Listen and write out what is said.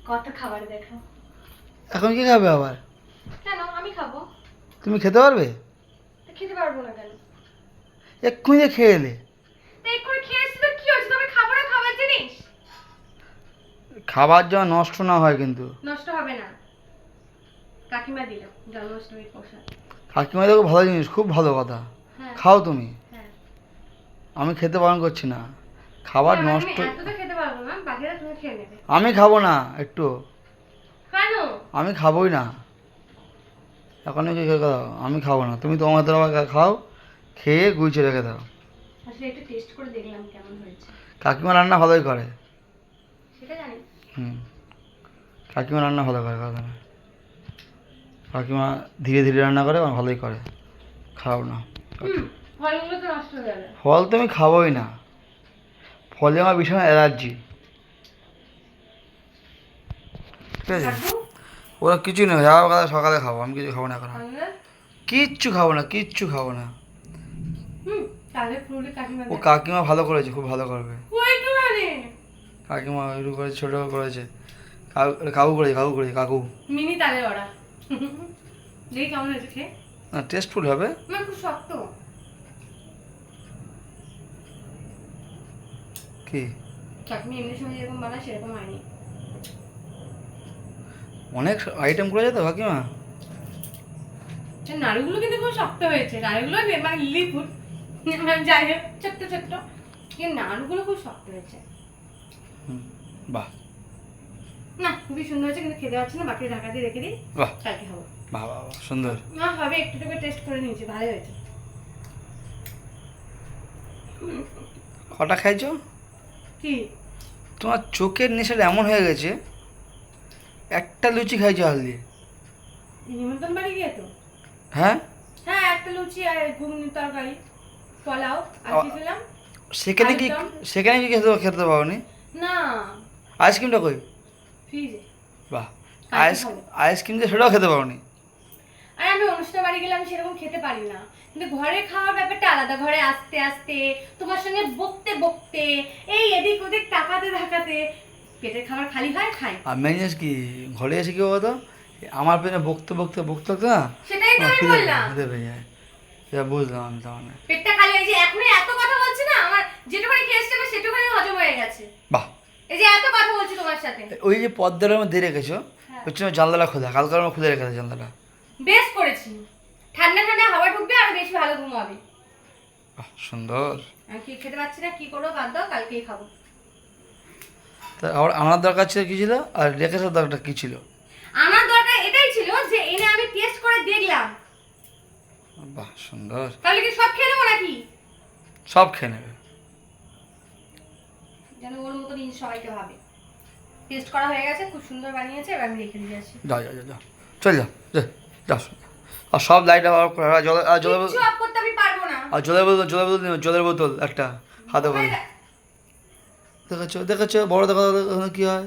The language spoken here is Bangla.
কত খাবার দেখো। এখন কি খাবে আবার? কেন আমি খাবো? তুমি খেতে পারবে? খেতে পারবো না কেন? এক্ষুনি যে খেয়ে এলে। তাই করে খেয়েছি তো কি হয়েছে? তুমি খাবো না খাবার জিনিস? খাবার যেন নষ্ট না হয় কিন্তু। নষ্ট হবে না। কাকিমা দিল জন্মাষ্টমীর প্রসাদ। কাকিমা দেখো ভালো জিনিস, খুব ভালো কথা। হ্যাঁ খাও তুমি। হ্যাঁ। আমি খেতে বারণ করছি না, খাবার আমি নষ্ট। এত তো খেতে পারবো না, বাকিরা তুমি খেয়ে নেবে। আমি খাবো না একটু। কেন? আমি খাবোই না এখন। কি খেয়ে দাও, আমি খাবো না। তুমি তোমার হাতে খাও, খেয়ে গুছিয়ে রেখে দাও। আসলে একটু টেস্ট করে দেখলাম কেমন হয়েছে। কাকিমা রান্না ভালোই করে। সেটা জানি। হুম, কাকিমা রান্না ভালো করে, কথা না। কাকিমা ধীরে ধীরে রান্না করে, আর ভালোই করে, খারাপ না। ফলগুলো তো নষ্ট হয়ে যাবে। ফল তো আমি খাবোই না, ফলে আমার ভীষণ অ্যালার্জি। ঠিক আছে, ওরা কিছু নেই, যাওয়ার কথা সকালে খাবো, আমি কিছু খাবো না এখন। কিচ্ছু খাবো না, কিচ্ছু খাবো না। ও কাকিমা ভালো করেছে, খুব ভালো করবে। কাকিমা একটু করেছে, ছোটো করেছে। কাকু করেছে, কাকু করেছে, কাকু। মিনি তালে ওরা দেখি কেমন হয়েছে খেয়ে। না, টেস্টফুল হবে। খুব শক্ত। কি চাটনি এমনি সময় যেরকম বানায় সেরকম হয়নি। অনেক আইটেম করেছে তো কাকিমা। নাড়ুগুলো কিন্তু খুব শক্ত হয়েছে। নাড়ুগুলো মানে লিকুইড, যাই হোক ছোট্ট ছোট্ট, কিন্তু নাড়ুগুলো খুব শক্ত হয়েছে। বাহ, না খুবই সুন্দর হয়েছে, কিন্তু খেতে পাচ্ছি না, বাকি ঢাকা দিয়ে রেখে দিই, বাহ, কালকে খাবো। বাহ বাহ, সুন্দর। না হবে, একটু টেস্ট করে নিয়েছি, ভালো হয়েছে। কটা খাইছো? কি তোমার চোখের নেশাটা এমন হয়ে গেছে, একটা লুচি খাইছো হাল দিয়ে। নিমন্ত্রণ বাড়ি গিয়ে তো? হ্যাঁ হ্যাঁ, একটা লুচি আর ঘুগনির তরকারি, পোলাও আর কি খেলাম। সেখানে কি, সেখানে কি খেতে খেতে পারোনি? না, আইসক্রিমটা কই? ফ্রিজে। বাহ, আইসক্রিম দিয়ে সেটাও খেতে পারোনি? আর আমি অনুষ্ঠান বাড়ি গেলে আমি সেরকম খেতে পারি না, কিন্তু ঘরে খাওয়ার ব্যাপারটা আলাদা। ঘরে আসতে আসতে তোমার সঙ্গে বকতে বকতে, এই এদিক ওদিক তাকাতে তাকাতে পেটের খাবার খালি হয়, খাই। আর মেন জিনিস কি, ঘরে এসে কি বলতো, আমার পেছনে বকতে বকতে বকতে বকতে না, সেটাই তো আমি বললাম। খিদে পেয়ে যায়। সেটা বুঝলাম আমি, তার মানে পেটটা খালি হয়ে যে এখনই এত কথা বলছি না, আমার যেটুকুনি খেয়েছি আমার সেটুকুনি হজম হয়ে গেছে। বাহ, এই যে এত কথা বলছি তোমার সাথে। ওই যে পদ্মার মধ্যে রেখেছো, ওর জন্য জানলাটা খোলা, কালকে আমার খুলে রেখেছে জানলাটা। বেশ করেছি, ঠান্ডা ঠান্ডা হাওয়া ঢুকবে আর বেশি ভালো ঘুম হবে। বাহ, সুন্দর। আমি কি খেতে পাচ্ছি না, কি করবো, বাদ দাও, কালকেই খাবো। তা আমার দরকার ছিল কি ছিল, আর রেখেছার দরকারটা কি ছিল? আমার দরকার এটাই ছিল যে এনে আমি টেস্ট করে দেখলাম। বাহ, সুন্দর। তাহলে কি সব খেয়ে নেবো নাকি? সব খেয়ে নেবে, যেন ওর মতো জিনিস সবাইকে ভাবে। টেস্ট করা হয়ে গেছে, খুব সুন্দর বানিয়েছে, এবার আমি রেখে দিয়ে আসি। যাও যাও যাও, চল যাও, যাও। আর সব লাইট জলের কিছু অফ করতে আমি পারবো না। আর জলের বোতল একটা হাতে করে। দেখেছো দেখেছো, বড় দেখা কি হয়।